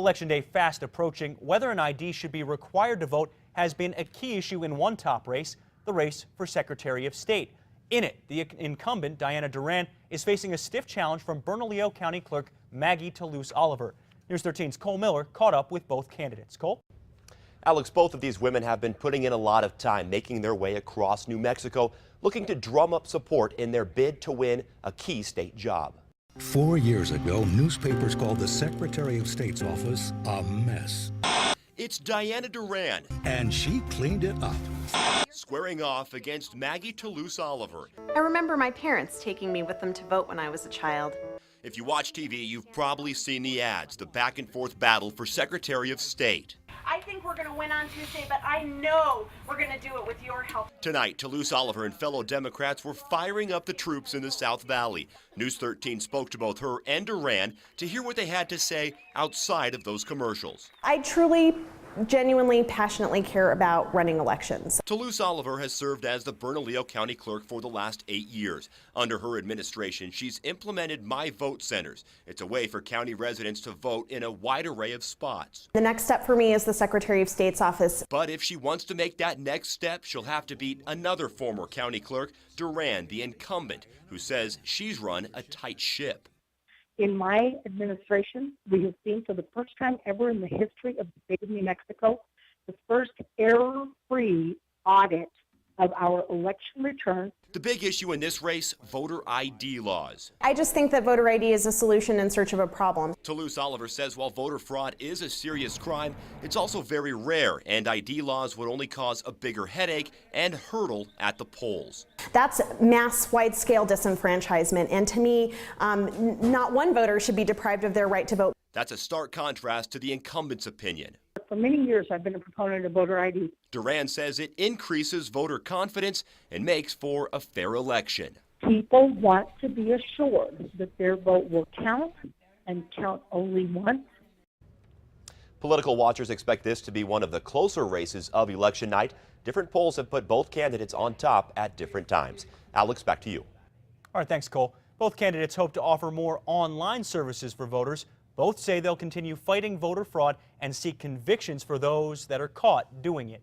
Election day fast approaching. Whether an ID should be required to vote has been a key issue in one top race, the race for Secretary of State. In it, the incumbent, Diana Duran, is facing a stiff challenge from Bernalillo County Clerk Maggie Toulouse-Oliver. News 13's Cole Miller caught up with both candidates. Cole? Alex, both of these women have been putting in a lot of time making their way across New Mexico, looking to drum up support in their bid to win a key state job. 4 years ago, newspapers called the Secretary of State's office a mess. It's Diana Duran. And she cleaned it up. Squaring off against Maggie Toulouse-Oliver. I remember my parents taking me with them to vote when I was a child. If you watch TV, you've probably seen the ads, the back and forth battle for Secretary of State. I think we're going to win on Tuesday, but I know we're going to do it with your help. Tonight, Toulouse-Oliver and fellow Democrats were firing up the troops in the South Valley. News 13 spoke to both her and Duran to hear what they had to say outside of those commercials. I truly, genuinely, passionately care about running elections. Toulouse-Oliver has served as the Bernalillo County Clerk for the last 8 years. Under her administration, she's implemented My Vote Centers. It's a way for county residents to vote in a wide array of spots. The next step for me is the Secretary of State's office. But if she wants to make that next step, she'll have to beat another former county clerk, Duran, the incumbent, who says she's run a tight ship. In my administration, we have seen for the first time ever in the history of the state of New Mexico, the first error-free audit of our election returns. The big issue in this race, voter ID laws. I just think that voter ID is a solution in search of a problem. Toulouse-Oliver says while voter fraud is a serious crime, it's also very rare, and ID laws would only cause a bigger headache and hurdle at the polls. That's mass, wide-scale disenfranchisement, and to me, not one voter should be deprived of their right to vote. That's a stark contrast to the incumbent's opinion. For many years, I've been a proponent of voter ID. Duran says it increases voter confidence and makes for a fair election. People want to be assured that their vote will count and count only once. Political watchers expect this to be one of the closer races of election night. Different polls have put both candidates on top at different times. Alex, back to you. All right, thanks, Cole. Both candidates hope to offer more online services for voters. Both say they'll continue fighting voter fraud and seek convictions for those that are caught doing it.